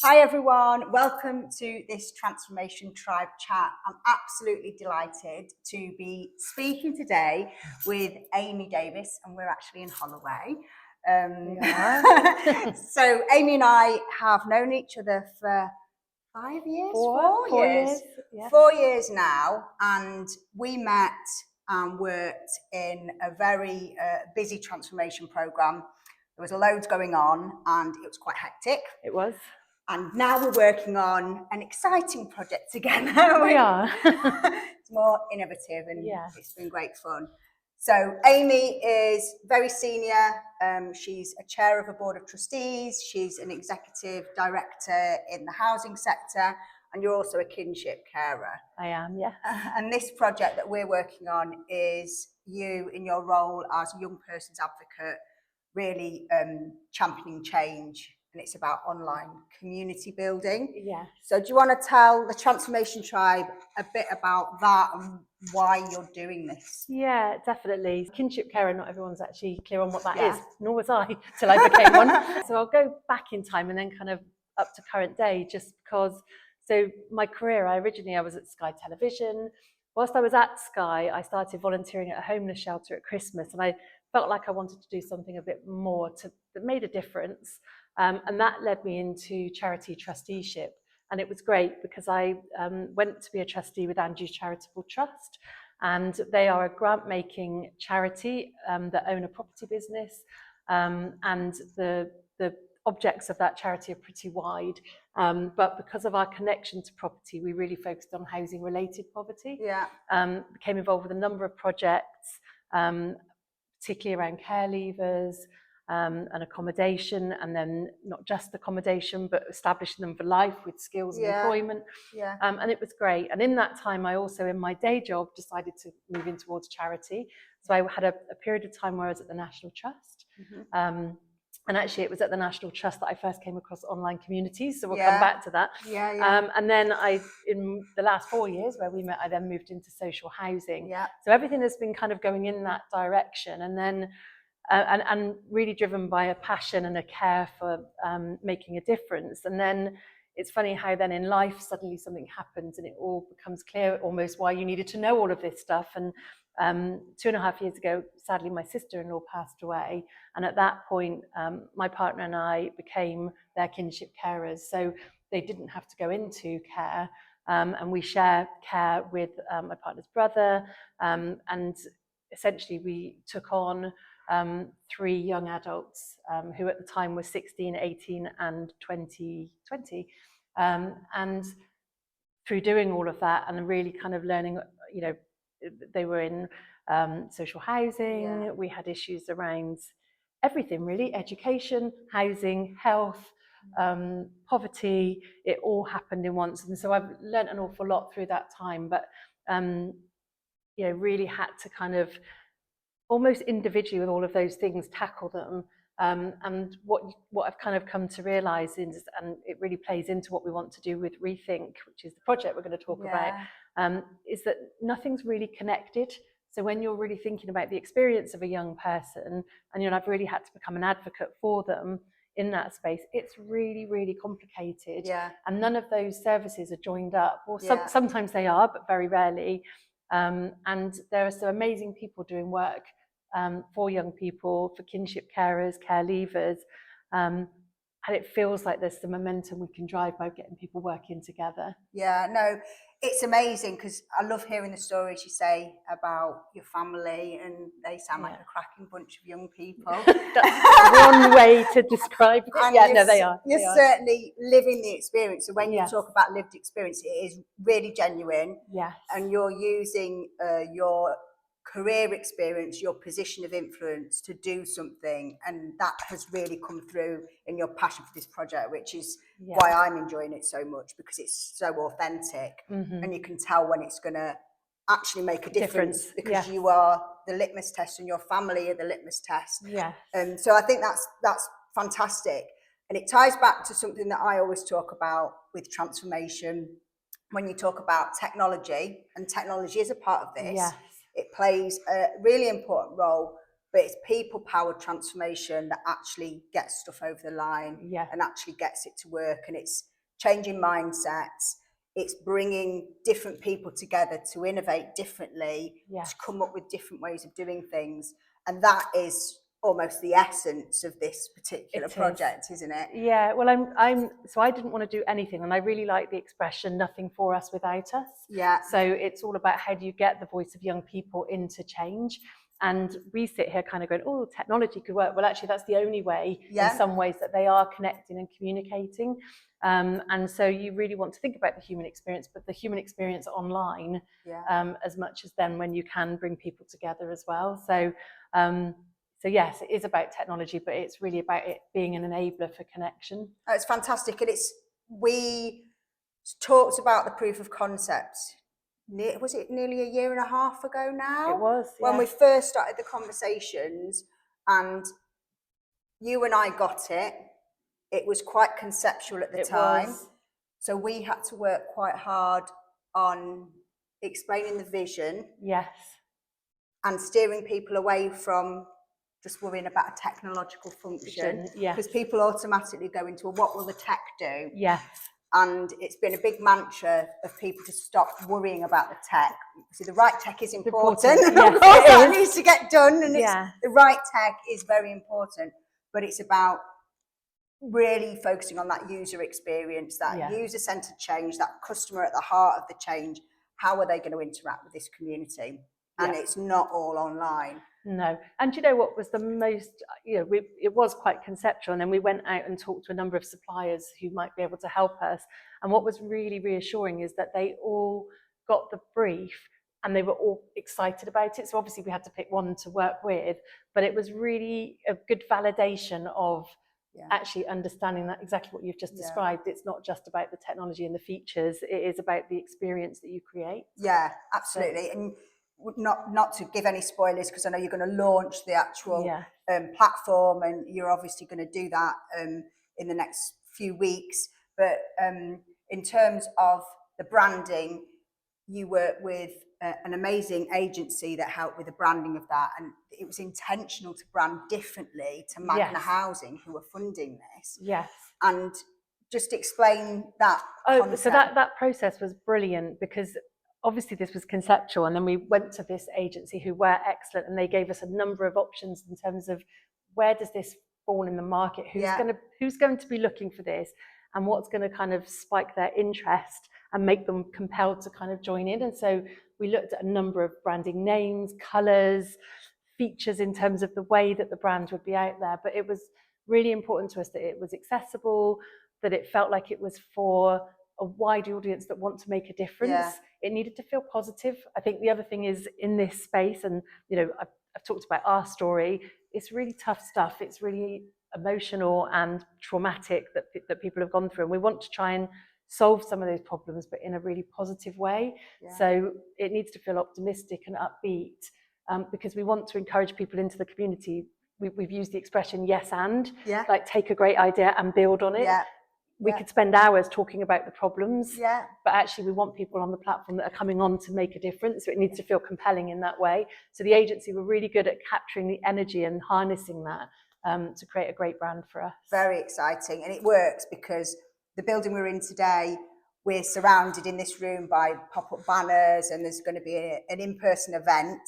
Hi everyone, welcome to this Transformation Tribe chat. I'm absolutely delighted to be speaking today with Amy Davis, and we're actually in Holloway. So Amy and I have known each other for 5 years, Four years. Yeah. 4 years now, and we met and worked in a very busy transformation program. There was loads going on and it was quite hectic. It was. And now we're working on an exciting project together. We are. It's more innovative and It's been great fun. So Amy is very senior. She's a chair of a board of trustees. She's an executive director in the housing sector. And you're also a kinship carer. I am, yeah. And this project that we're working on is you in your role as a young person's advocate, really championing change. And it's about online community building. Yeah. So do you want to tell the Transformation Tribe a bit about that and why you're doing this? Yeah, definitely. Kinship carer, not everyone's actually clear on what that is, nor was I till I became one. So I'll go back in time and then kind of up to current day, just because, so my career, I was at Sky Television. Whilst I was at Sky, I started volunteering at a homeless shelter at Christmas, and I felt like I wanted to do something a bit more that made a difference. And that led me into charity trusteeship. And it was great because I went to be a trustee with Andrew's Charitable Trust. And they are a grant-making charity that own a property business. And the objects of that charity are pretty wide. But because of our connection to property, we really focused on housing-related poverty. Yeah. Became involved with a number of projects, particularly around care leavers, and accommodation, and then not just accommodation, but establishing them for life with skills and employment. Yeah. And it was great. And in that time, I also, in my day job, decided to move in towards charity. So I had a period of time where I was at the National Trust. Mm-hmm. And actually, it was at the National Trust that I first came across online communities. So we'll come back to that. And then in the last 4 years where we met, I then moved into social housing. Yeah. So everything has been kind of going in that direction. And then and really driven by a passion and a care for making a difference. And then it's funny how then in life suddenly something happens and it all becomes clear almost why you needed to know all of this stuff. And 2.5 years ago, sadly, my sister-in-law passed away. And at that point, my partner and I became their kinship carers. So they didn't have to go into care. And we share care with my partner's brother. And essentially we took on 3 young adults who at the time were 16, 18 and 20. And through doing all of that and really kind of learning, they were in social housing. We had issues around everything really, education, housing, health, poverty. It all happened in once. And so I've learned an awful lot through that time, but really had to kind of almost individually with all of those things tackle them. And what I've kind of come to realise is, and it really plays into what we want to do with Rethink, which is the project we're going to talk about, is that nothing's really connected. So when you're really thinking about the experience of a young person, and I've really had to become an advocate for them in that space, it's really, really complicated. And none of those services are joined up, or sometimes they are, but very rarely. And there are some amazing people doing work for young people, for kinship carers, care leavers, and it feels like there's some momentum we can drive by getting people working together. Yeah, no, it's amazing because I love hearing the stories you say about your family, and they sound like a cracking bunch of young people. That's one way to describe it. And they are. You're certainly living the experience. So when you talk about lived experience, it is really genuine. Yes. And you're using your career experience, your position of influence to do something, and that has really come through in your passion for this project, which is why I'm enjoying it so much, because it's so authentic. And you can tell when it's going to actually make a difference because you are the litmus test and your family are the litmus test. So I think that's fantastic, and it ties back to something that I always talk about with transformation. When you talk about technology, and technology is a part of this, it plays a really important role, but it's people-powered transformation that actually gets stuff over the line and actually gets it to work. And it's changing mindsets. It's bringing different people together to innovate differently, to come up with different ways of doing things. And that is almost the essence of this particular project, isn't it? Yeah, well, so I didn't want to do anything, and I really like the expression "nothing for us without us." Yeah. So it's all about how do you get the voice of young people into change. And we sit here kind of going, oh, technology could work. Well, actually, that's the only way in some ways that they are connecting and communicating. And so you really want to think about the human experience, but the human experience online as much as then when you can bring people together as well. So yes, it is about technology, but it's really about it being an enabler for connection. Oh, it's fantastic. And we talked about the proof of concept. Was it nearly a year and a half ago now? It was, when we first started the conversations, and you and I got it. It was quite conceptual at the time. So we had to work quite hard on explaining the vision. Yes. And steering people away from just worrying about a technological function. Because people automatically go into, well, what will the tech do? Yes. And it's been a big mantra of people to stop worrying about the tech. So the right tech is important. Of course, that needs to get done. And the right tech is very important. But it's about really focusing on that user experience, that user-centered change, that customer at the heart of the change. How are they going to interact with this community? And it's not all online. No. And you know what was the most, it was quite conceptual. And then we went out and talked to a number of suppliers who might be able to help us. And what was really reassuring is that they all got the brief and they were all excited about it. So obviously we had to pick one to work with, but it was really a good validation of actually understanding that exactly what you've just described. It's not just about the technology and the features, it is about the experience that you create. Yeah, absolutely. And not to give any spoilers, because I know you're going to launch the actual platform, and you're obviously going to do that in the next few weeks. But in terms of the branding, you work with an amazing agency that helped with the branding of that, and it was intentional to brand differently to Magna Housing, who are funding this. Yes. And just explain that concept. So that process was brilliant, because obviously this was conceptual, and then we went to this agency who were excellent, and they gave us a number of options in terms of where does this fall in the market, who's going to be looking for this, and what's going to kind of spike their interest and make them compelled to kind of join in. And so we looked at a number of branding names, colours, features in terms of the way that the brand would be out there. But it was really important to us that it was accessible, that it felt like it was for a wide audience that want to make a difference. It needed to feel positive. I think the other thing is, in this space, and I've talked about our story, it's really tough stuff. It's really emotional and traumatic that people have gone through, and we want to try and solve some of those problems, but in a really positive way. So it needs to feel optimistic and upbeat, because we want to encourage people into the community. We've used the expression yes and, like take a great idea and build on it. We could spend hours talking about the problems, but actually we want people on the platform that are coming on to make a difference. So it needs to feel compelling in that way. So the agency were really good at capturing the energy and harnessing that to create a great brand for us. Very exciting. And it works because the building we're in today, we're surrounded in this room by pop-up banners, and there's going to be an in-person event.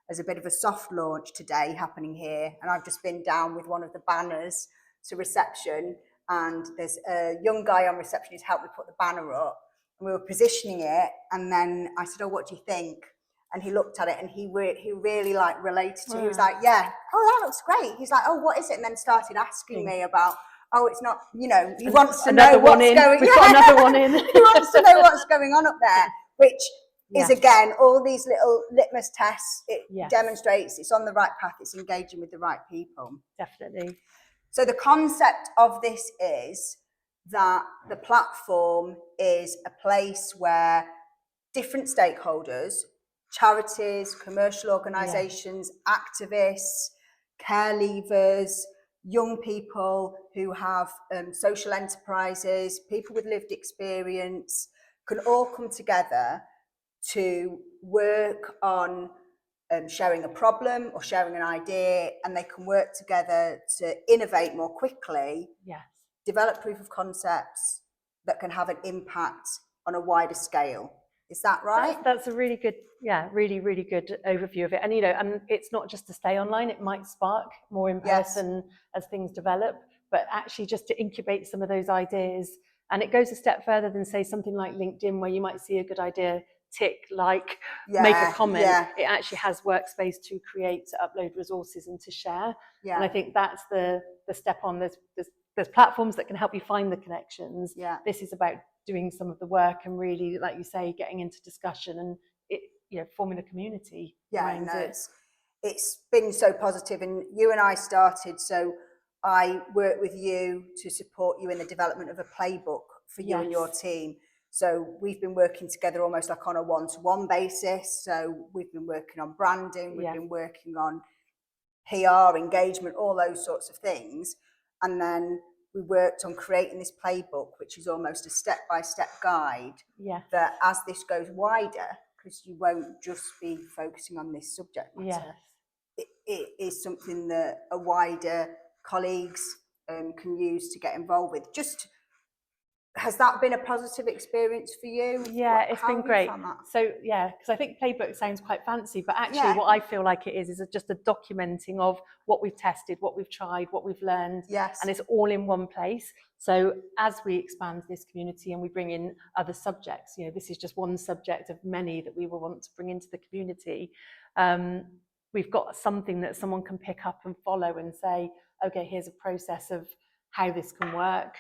There's a bit of a soft launch today happening here, and I've just been down with one of the banners to reception, and there's a young guy on reception who's helped me put the banner up, and we were positioning it, and then I said, oh, what do you think? And he looked at it, and he really like related to it. He was like, yeah, oh, that looks great. He's like, oh, what is it? And then started asking me about, oh, it's not, he wants to know what's going on. We've got another one in. He wants to know what's going on up there, which is, again, all these little litmus tests. It demonstrates it's on the right path, it's engaging with the right people. Definitely. So the concept of this is that the platform is a place where different stakeholders, charities, commercial organisations, activists, care leavers, young people who have social enterprises, people with lived experience, can all come together to work on sharing a problem or sharing an idea, and they can work together to innovate more quickly, develop proof of concepts, that can have an impact on a wider scale. Is that right? That's a really good, really, really good overview of it. And, and it's not just to stay online, it might spark more in person as things develop, but actually just to incubate some of those ideas. And it goes a step further than, say, something like LinkedIn, where you might see a good idea, tick, like, make a comment. It actually has workspace to create, to upload resources and to share. And I think that's the step on. There's platforms that can help you find the connections. This is about doing some of the work and really, like you say, getting into discussion and forming a community around it. It's been so positive. And you and I started, so I work with you to support you in the development of a playbook for you and your team. So we've been working together almost like on a one-to-one basis. So we've been working on branding, we've been working on PR, engagement, all those sorts of things. And then we worked on creating this playbook, which is almost a step-by-step guide that as this goes wider, because you won't just be focusing on this subject matter, it is something that a wider colleagues can use to get involved with. Has that been a positive experience for you? Yeah, it's been great. So because I think playbook sounds quite fancy, but actually what I feel like it is just a documenting of what we've tested, what we've tried, what we've learned, and it's all in one place. So as we expand this community and we bring in other subjects, this is just one subject of many that we will want to bring into the community. We've got something that someone can pick up and follow and say, okay, here's a process of how this can work.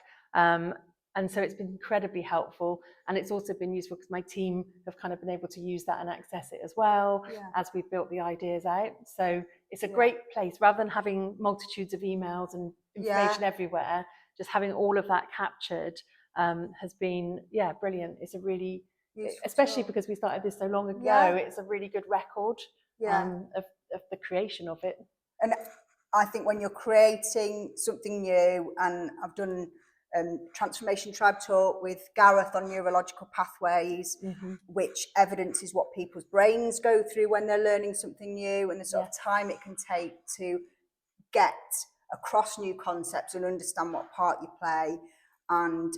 And so it's been incredibly helpful, and it's also been useful because my team have kind of been able to use that and access it as well as we've built the ideas out. So it's a great place, rather than having multitudes of emails and information everywhere, just having all of that captured has been brilliant. It's a really useful, especially because we started this so long ago, it's a really good record of the creation of it. And I think when you're creating something new, and I've done Transformation Tribe Talk with Gareth on neurological pathways, which evidences what people's brains go through when they're learning something new, and the sort of time it can take to get across new concepts and understand what part you play. And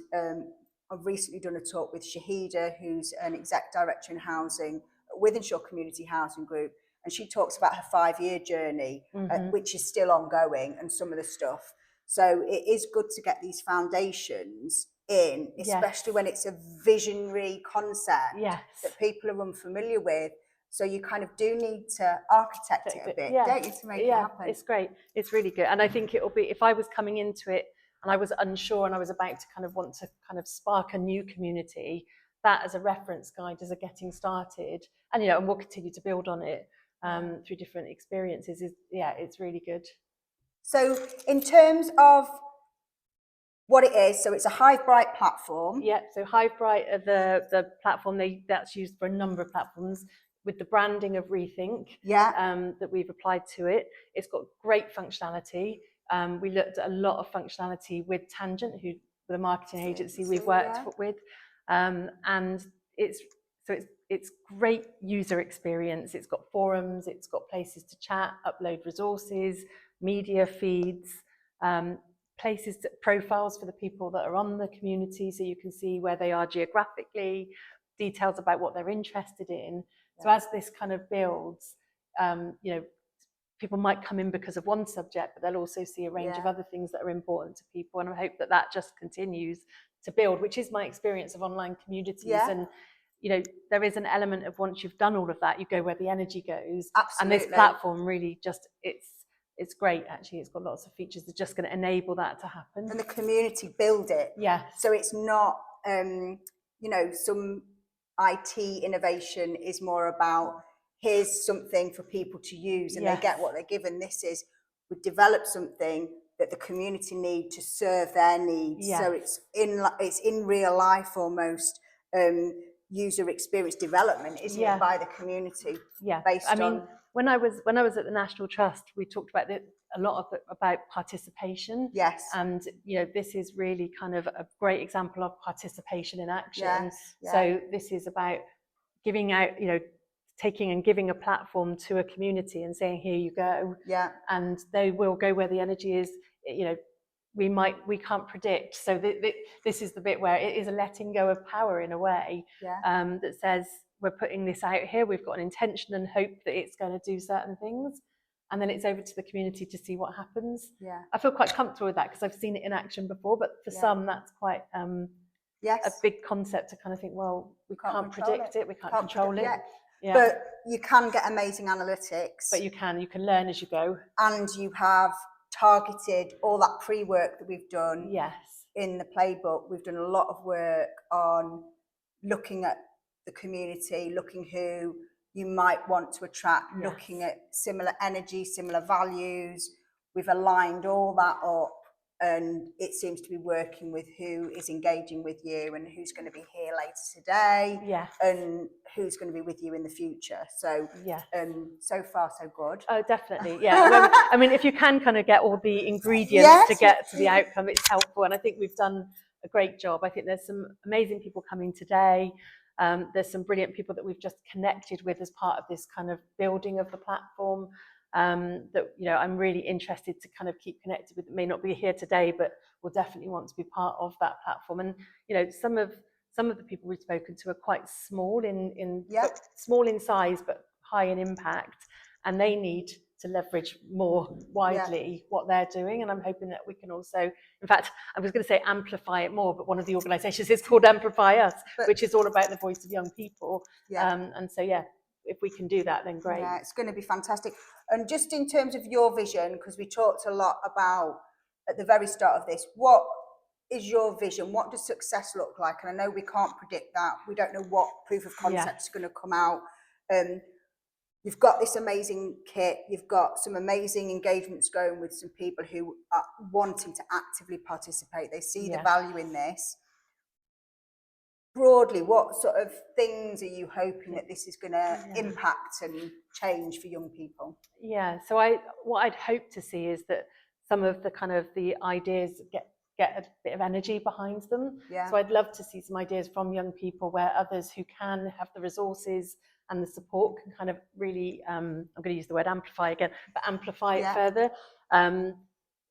I've recently done a talk with Shahida, who's an exec director in housing with Ensure Community Housing Group, and she talks about her 5-year journey, which is still ongoing, and some of the stuff. So it is good to get these foundations in, especially when it's a visionary concept that people are unfamiliar with. So you kind of do need to architect it a bit, don't you, to make it happen? It's great. It's really good. And I think it'll be, if I was coming into it and I was unsure and I was about to kind of want to kind of spark a new community, that as a reference guide, as a getting started, and and we'll continue to build on it through different experiences, it's really good. So in terms of what it is, so it's a HiveBright platform. So HiveBright are the platform that's used for a number of platforms, with the branding of Rethink that we've applied to it. It's got great functionality. We looked at a lot of functionality with Tangent, who the marketing agency we've worked with, and it's great user experience. It's got forums, it's got places to chat, upload resources, media feeds, places, profiles for the people that are on the community, so you can see where they are geographically, details about what they're interested in. So as this kind of builds, people might come in because of one subject, but they'll also see a range of other things that are important to people. And I hope that just continues to build, which is my experience of online communities. And there is an element of, once you've done all of that, you go where the energy goes. Absolutely. And this platform really just, it's great, actually. It's got lots of features that are just going to enable that to happen. And the community build it. So it's not, some IT innovation is more about, here's something for people to use and they get what they're given. This is, we develop something that the community need to serve their needs. So it's in real life almost, user experience development, isn't it, by the community? When I was at the National Trust, we talked about a lot about participation. And this is really kind of a great example of participation in action. So this is about giving out, taking and giving a platform to a community and saying, here you go. And they will go where the energy is. we can't predict. So this is the bit where it is a letting go of power in a way, that says we're putting this out here, we've got an intention and hope that it's going to do certain things, and then it's over to the community to see what happens. I feel quite comfortable with that because I've seen it in action before, but for some that's quite a big concept to kind of think, well, we can't predict it, we can't control it. But you can get amazing analytics. But you can learn as you go. And you have targeted all that pre-work that we've done. Yes. In the playbook, we've done a lot of work on looking at the community, looking who you might want to attract, looking at similar energy, similar values. We've aligned all that up, and it seems to be working with who is engaging with you and who's going to be here later today, and who's going to be with you in the future. So so far so good. Oh, definitely. Well, I mean, if you can kind of get all the ingredients to get to the outcome, it's helpful, and I think we've done a great job. I think there's some amazing people coming today. There's some brilliant people that we've just connected with as part of this kind of building of the platform, that, you know, I'm really interested to kind of keep connected with. It may not be here today, but will definitely want to be part of that platform. And, you know, some of the people we've spoken to are quite small small in size, but high in impact, and they need to leverage more widely what they're doing. And I'm hoping that we can also, in fact, I was going to say amplify it more, but one of the organisations is called Amplify Us, which is all about the voice of young people. And so, if we can do that, then great. Yeah, it's going to be fantastic. And just in terms of your vision, because we talked a lot about at the very start of this, what is your vision? What does success look like? And I know we can't predict that. We don't know what proof of concept is going to come out. You've got this amazing kit. You've got some amazing engagements going with some people who are wanting to actively participate. They see the value in this. Broadly, what sort of things are you hoping that this is going to impact and change for young people? So what I'd hope to see is that some of the kind of the ideas get a bit of energy behind them. So I'd love to see some ideas from young people where others who can have the resources and the support can kind of really, I'm going to use the word amplify again, but amplify it further.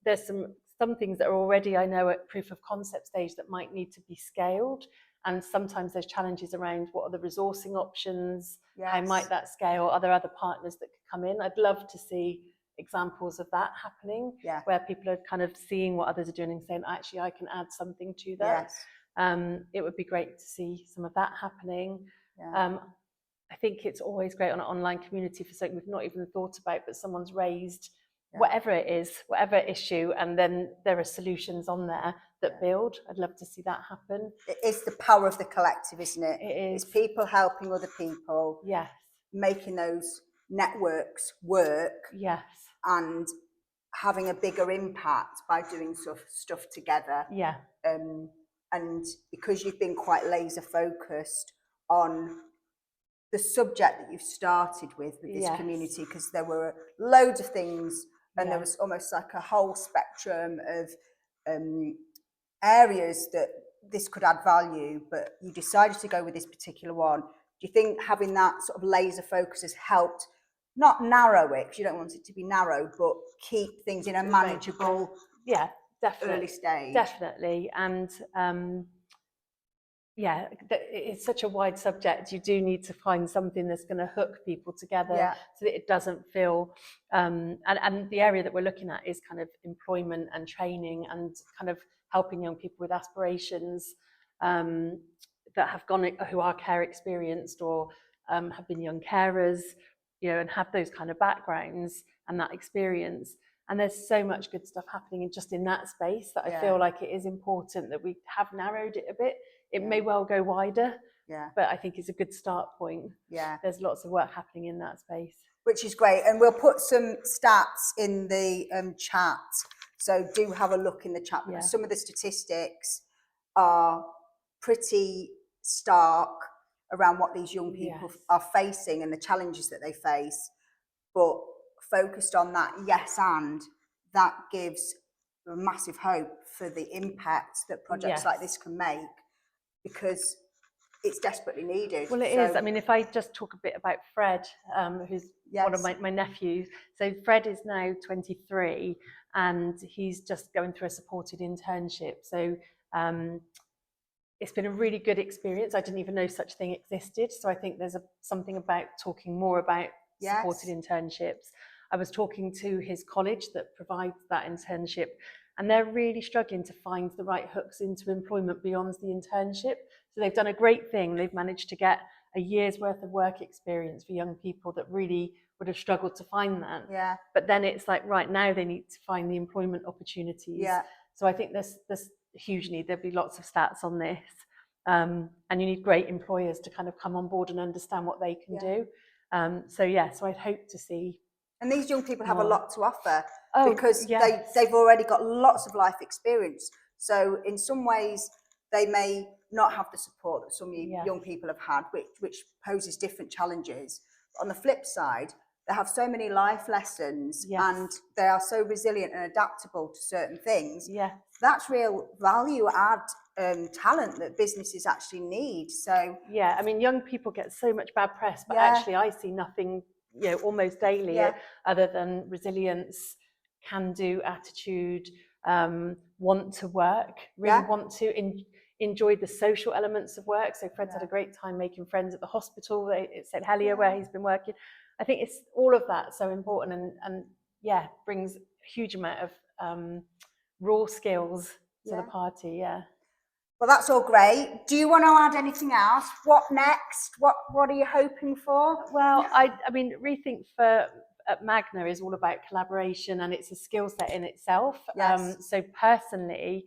There's some things that are already, I know, at proof of concept stage that might need to be scaled. And sometimes there's challenges around what are the resourcing options, how might that scale, are there other partners that could come in? I'd love to see examples of that happening, where people are kind of seeing what others are doing and saying, actually, I can add something to that. It would be great to see some of that happening. I think it's always great on an online community for something we've not even thought about, but someone's raised whatever it is, whatever issue, and then there are solutions on there that build. I'd love to see that happen. It's the power of the collective, isn't it? It is. It's people helping other people. Making those networks work. And having a bigger impact by doing stuff together. And because you've been quite laser focused on the subject that you've started with this community, because there were loads of things, and there was almost like a whole spectrum of areas that this could add value, but you decided to go with this particular one. Do you think having that sort of laser focus has helped not narrow it, because you don't want it to be narrow, but keep things in a manageable early stage? Definitely. And it's such a wide subject. You do need to find something that's going to hook people together so that it doesn't feel and the area that we're looking at is kind of employment and training and kind of helping young people with aspirations that have gone, who are care experienced or have been young carers, you know, and have those kind of backgrounds and that experience. And there's so much good stuff happening just in that space that I feel like it is important that we have narrowed it a bit. It may well go wider, but I think it's a good start point. There's lots of work happening in that space. Which is great. And we'll put some stats in the chat. So do have a look in the chat, because some of the statistics are pretty stark around what these young people are facing and the challenges that they face. But focused on that, and that gives a massive hope for the impact that projects like this can make, because it's desperately needed. Well, it is. I mean, if I just talk a bit about Fred, who's one of my nephews. So Fred is now 23 and he's just going through a supported internship. So it's been a really good experience. I didn't even know such thing existed. So I think there's something about talking more about supported internships. I was talking to his college that provides that internship, and they're really struggling to find the right hooks into employment beyond the internship. So they've done a great thing. They've managed to get a year's worth of work experience for young people that really would have struggled to find that. Yeah. But then it's like, right now they need to find the employment opportunities. Yeah. So I think there's huge need. There'll be lots of stats on this. And you need great employers to kind of come on board and understand what they can do. So I'd hope to see. And these young people have a lot to offer because they've already got lots of life experience. So in some ways, they may not have the support that some young people have had, which poses different challenges. On the flip side, they have so many life lessons and they are so resilient and adaptable to certain things. Yeah. That's real value add talent that businesses actually need. So yeah, I mean, young people get so much bad press, but actually I see nothing, almost daily other than resilience, can-do attitude, want to work, really want to enjoy the social elements of work. So Fred's had a great time making friends at the hospital. It's at Helier where he's been working. I think it's all of that so important and brings a huge amount of raw skills to the party. Yeah. Well, that's all great. Do you want to add anything else? What next? What are you hoping for? Well, I mean, Rethink at Magna is all about collaboration, and it's a skill set in itself. So personally,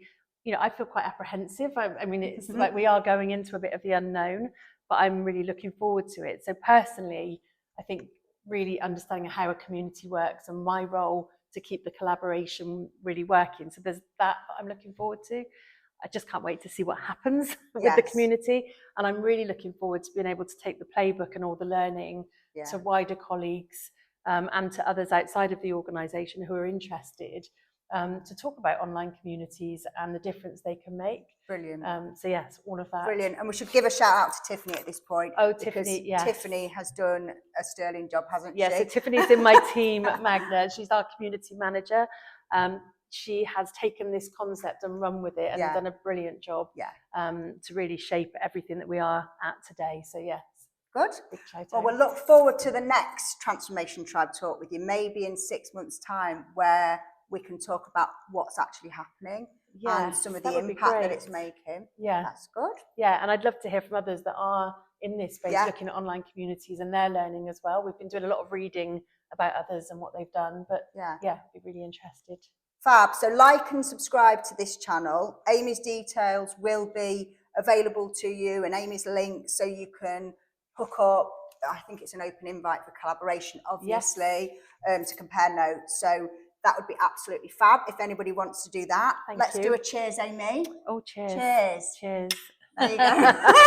I feel quite apprehensive. I mean, it's like we are going into a bit of the unknown, but I'm really looking forward to it. So personally, I think really understanding how a community works and my role to keep the collaboration really working. So there's that I'm looking forward to. I just can't wait to see what happens with the community. And I'm really looking forward to being able to take the playbook and all the learning to wider colleagues and to others outside of the organisation who are interested to talk about online communities and the difference they can make. Brilliant. So yes, all of that. Brilliant. And we should give a shout out to Tiffany at this point. Oh, Tiffany, yes. Tiffany has done a sterling job, hasn't she? Yes, so Tiffany's in my team at Magna. She's our community manager. She has taken this concept and run with it and done a brilliant job to really shape everything that we are at today. So yes. Good. Well, we'll look forward to the next Transformation Tribe Talk with you, maybe in 6 months' time, where we can talk about what's actually happening and some of the impact that it's making. Yeah. That's good. Yeah, and I'd love to hear from others that are in this space looking at online communities and their learning as well. We've been doing a lot of reading about others and what they've done, but I'd be really interested. Fab. So like and subscribe to this channel. Amy's details will be available to you and Amy's link so you can hook up. I think it's an open invite for collaboration, obviously, to compare notes. So that would be absolutely fab if anybody wants to do that. Let's do a cheers, Amy. Oh, cheers. Cheers. Cheers. There you go.